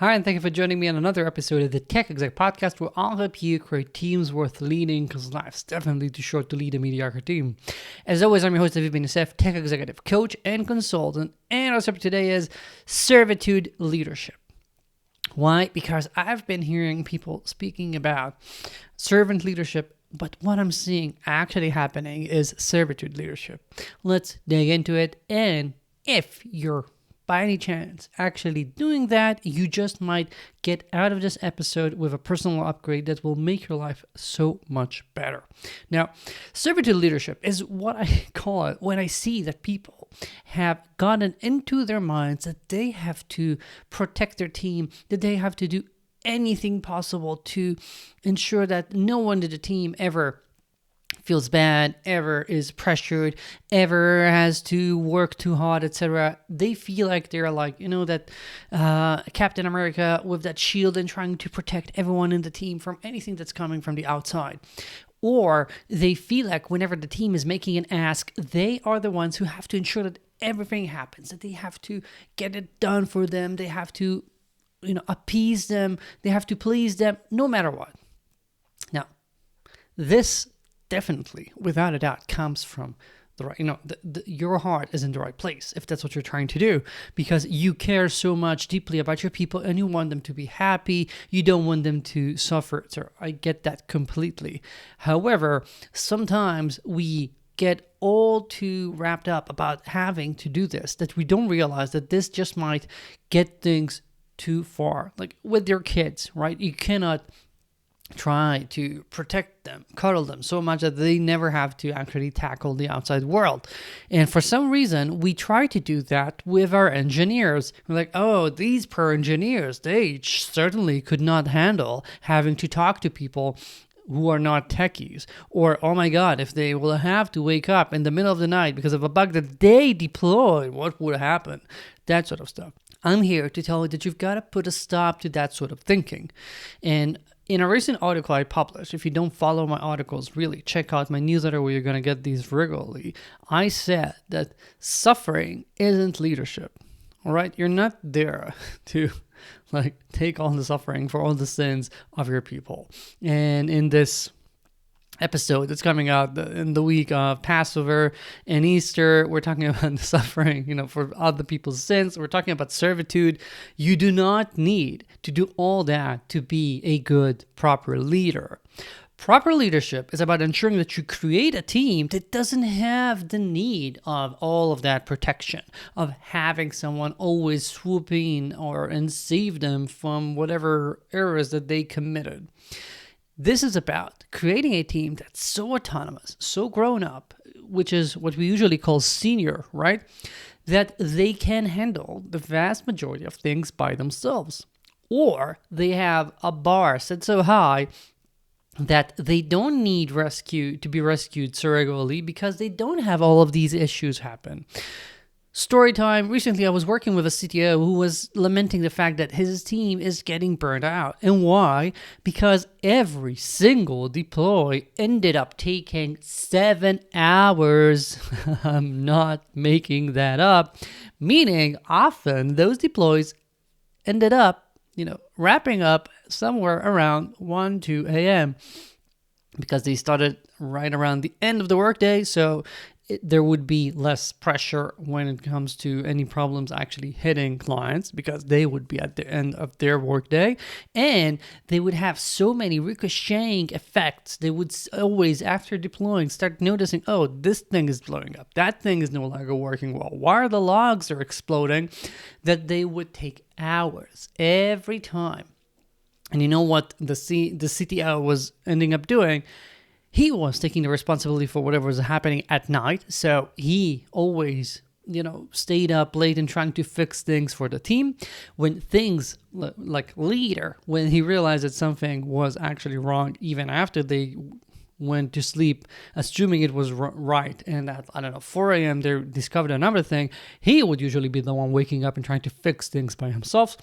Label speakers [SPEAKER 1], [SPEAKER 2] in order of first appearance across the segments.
[SPEAKER 1] Hi, and thank you for joining me on another episode of the Tech Exec Podcast, where I'll help you create teams worth leading, because life's definitely too short to lead a mediocre team. As always, I'm your host, Aviv Ben-Yosef, Tech Executive Coach and Consultant, and our subject today is Servitude Leadership. Why? Because I've been hearing people speaking about servant leadership, but what I'm seeing actually happening is servitude leadership. Let's dig into it, and if you're by any chance actually doing that, you just might get out of this episode with a personal upgrade that will make your life so much better. Now, servitude leadership is what I call it when I see that people have gotten into their minds that they have to protect their team, that they have to do anything possible to ensure that no one in the team ever feels bad, ever is pressured, ever has to work too hard, etc. They feel like they're like, that Captain America with that shield and trying to protect everyone in the team from anything that's coming from the outside. Or they feel like whenever the team is making an ask, they are the ones who have to ensure that everything happens, that they have to get it done for them, they have to, appease them, they have to please them, no matter what. Now, this definitely, without a doubt, comes from the right, your heart is in the right place if that's what you're trying to do, because you care so much deeply about your people and you want them to be happy. You don't want them to suffer. So I get that completely. However, sometimes we get all too wrapped up about having to do this that we don't realize that this just might get things too far. Like with your kids, right? You cannot try to protect them, cuddle them so much that they never have to actually tackle the outside world. And for some reason, we try to do that with our engineers. We're like, oh, these poor engineers, they certainly could not handle having to talk to people who are not techies. Or, oh my God, if they will have to wake up in the middle of the night because of a bug that they deployed, what would happen? That sort of stuff. I'm here to tell you that you've got to put a stop to that sort of thinking. And in a recent article I published, if you don't follow my articles, really check out my newsletter where you're going to get these regularly. I said that suffering isn't leadership. All right? You're not there to take all the suffering for all the sins of your people. And in this episode that's coming out in the week of Passover and Easter, we're talking about the suffering, for other people's sins. We're talking about servitude. You do not need to do all that to be a good, proper leader. Proper leadership is about ensuring that you create a team that doesn't have the need of all of that protection, of having someone always swoop in and save them from whatever errors that they committed. This is about creating a team that's so autonomous, so grown up, which is what we usually call senior, right? That they can handle the vast majority of things by themselves. Or they have a bar set so high that they don't need rescue to be rescued so regularly because they don't have all of these issues happen. Story time. Recently, I was working with a CTO who was lamenting the fact that his team is getting burned out. And why? Because every single deploy ended up taking 7 hours. I'm not making that up. Meaning, often those deploys ended up, wrapping up somewhere around 1, 2 a.m. because they started right around the end of the workday. So there would be less pressure when it comes to any problems actually hitting clients because they would be at the end of their workday, and they would have so many ricocheting effects. They would always, after deploying, start noticing, oh, this thing is blowing up. That thing is no longer working well. Why are the logs are exploding? That they would take hours every time. And you know what the CTO was ending up doing? He was taking the responsibility for whatever was happening at night. So he always, stayed up late and trying to fix things for the team. When things later, when he realized that something was actually wrong, even after they went to sleep, assuming it was right, and at, 4 a.m. they discovered another thing, he would usually be the one waking up and trying to fix things by himself.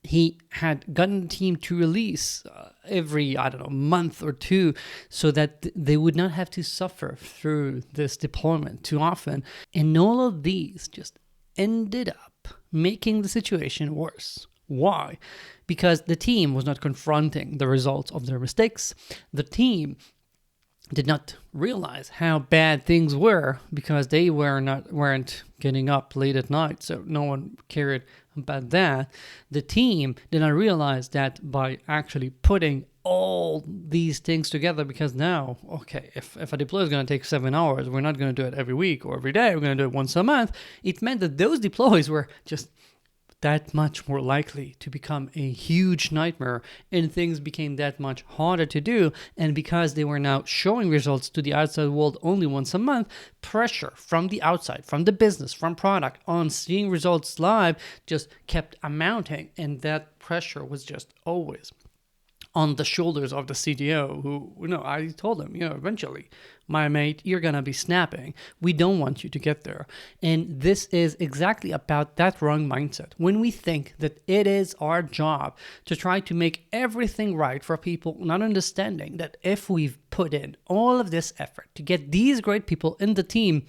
[SPEAKER 1] He had gotten the team to release every, month or two so that they would not have to suffer through this deployment too often. And all of these just ended up making the situation worse. Why? Because the team was not confronting the results of their mistakes. The team did not realize how bad things were because they weren't getting up late at night, so no one cared about that. The team did not realize that by actually putting all these things together, because now, okay, if a deploy is going to take 7 hours, we're not going to do it every week or every day, we're going to do it once a month. It meant that those deploys were just that much more likely to become a huge nightmare, and things became that much harder to do. And because they were now showing results to the outside world only once a month, pressure from the outside, from the business, from product on seeing results live just kept amounting, and that pressure was just always on the shoulders of the CTO, who, I told him, eventually, my mate, you're going to be snapping. We don't want you to get there. And this is exactly about that wrong mindset. When we think that it is our job to try to make everything right for people, not understanding that if we've put in all of this effort to get these great people in the team,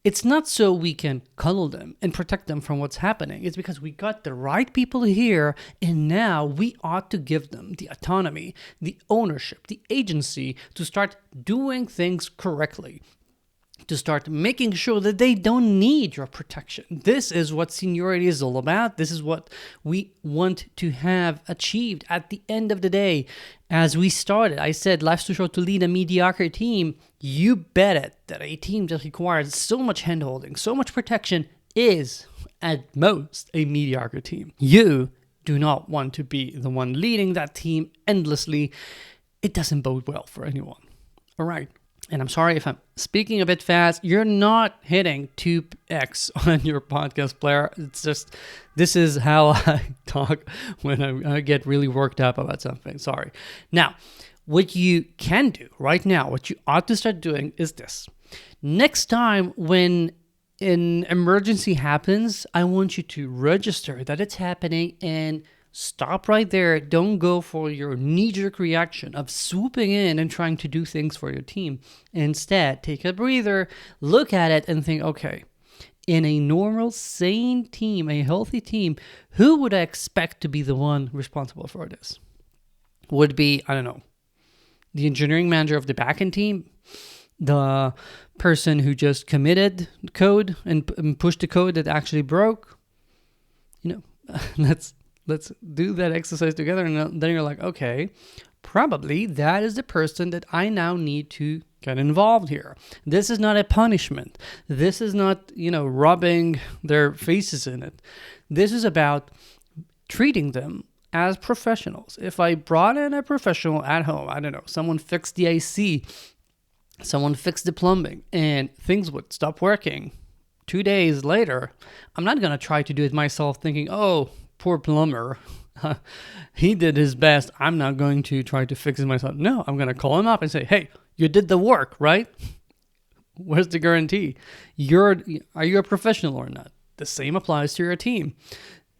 [SPEAKER 1] it's not so we can cuddle them and protect them from what's happening. It's because we got the right people here, and now we ought to give them the autonomy, the ownership, the agency to start doing things correctly, to start making sure that they don't need your protection. This is what seniority is all about. This is what we want to have achieved at the end of the day. As we started, I said, life's too short to lead a mediocre team. You bet it that a team that requires so much handholding, so much protection is, at most, a mediocre team. You do not want to be the one leading that team endlessly. It doesn't bode well for anyone. All right. And I'm sorry if I'm speaking a bit fast. You're not hitting 2x on your podcast player. It's just, this is how I talk when I get really worked up about something. Sorry. Now, what you can do right now, what you ought to start doing is this. Next time when an emergency happens, I want you to register that it's happening and stop right there. Don't go for your knee-jerk reaction of swooping in and trying to do things for your team. Instead, take a breather, look at it, and think, okay, in a normal, sane team, a healthy team, who would I expect to be the one responsible for this? Would be, I don't know, the engineering manager of the backend team, the person who just committed code and pushed the code that actually broke. Let's do that exercise together, and then you're like, okay, probably that is the person that I now need to get involved here. This is not a punishment. This is not, rubbing their faces in it. This is about treating them as professionals. If I brought in a professional at home, I don't know, someone fixed the AC, someone fixed the plumbing, and things would stop working 2 days later, I'm not going to try to do it myself thinking, oh, poor plumber, he did his best. I'm not going to try to fix it myself. No, I'm going to call him up and say, hey, you did the work, right? Where's the guarantee? Are you a professional or not? The same applies to your team.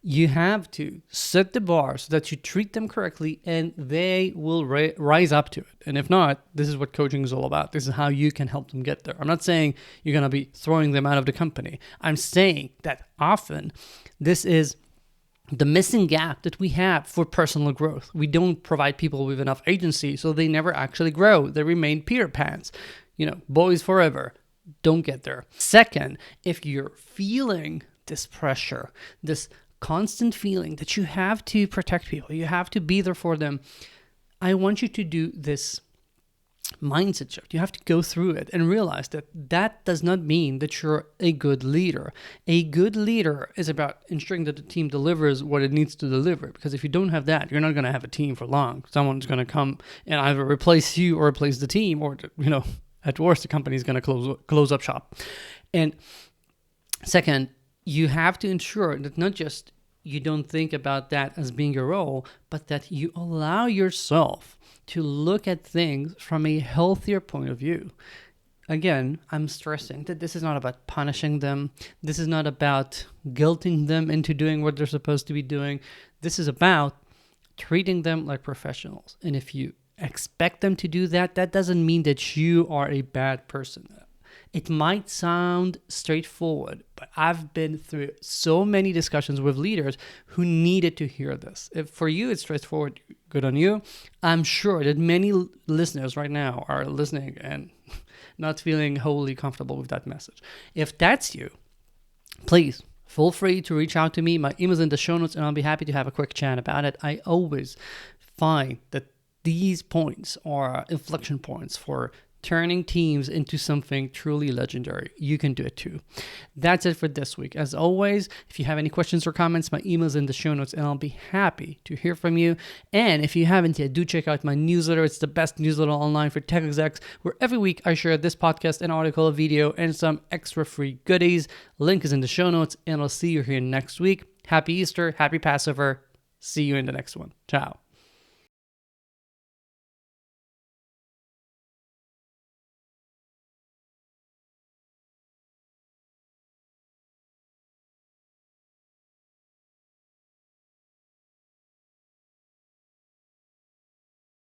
[SPEAKER 1] You have to set the bar so that you treat them correctly, and they will rise up to it. And if not, this is what coaching is all about. This is how you can help them get there. I'm not saying you're going to be throwing them out of the company. I'm saying that often this is the missing gap that we have for personal growth. We don't provide people with enough agency, so they never actually grow. They remain Peter Pans. Boys forever. Don't get there. Second, if you're feeling this pressure, this constant feeling that you have to protect people, you have to be there for them, I want you to do this mindset shift. You have to go through it and realize that does not mean that you're a good leader. A good leader is about ensuring that the team delivers what it needs to deliver, because if you don't have that, you're not going to have a team for long. Someone's going to come and either replace you or replace the team, or at worst the company's going to close up shop. And second, you have to ensure that not just you don't think about that as being your role, but that you allow yourself to look at things from a healthier point of view. Again, I'm stressing that this is not about punishing them. This is not about guilting them into doing what they're supposed to be doing. This is about treating them like professionals. And if you expect them to do that, that doesn't mean that you are a bad person. It might sound straightforward, but I've been through so many discussions with leaders who needed to hear this. If for you it's straightforward, good on you. I'm sure that many listeners right now are listening and not feeling wholly comfortable with that message. If that's you, please feel free to reach out to me. My email's in the show notes, and I'll be happy to have a quick chat about it. I always find that these points are inflection points for turning teams into something truly legendary. You can do it too. That's it for this week. As always, if you have any questions or comments, my email's in the show notes, and I'll be happy to hear from you. And if you haven't yet, do check out my newsletter. It's the best newsletter online for tech execs, where every week I share this podcast, an article, a video, and some extra free goodies. Link is in the show notes, and I'll see you here next week. Happy Easter, happy Passover. See you in the next one. Ciao.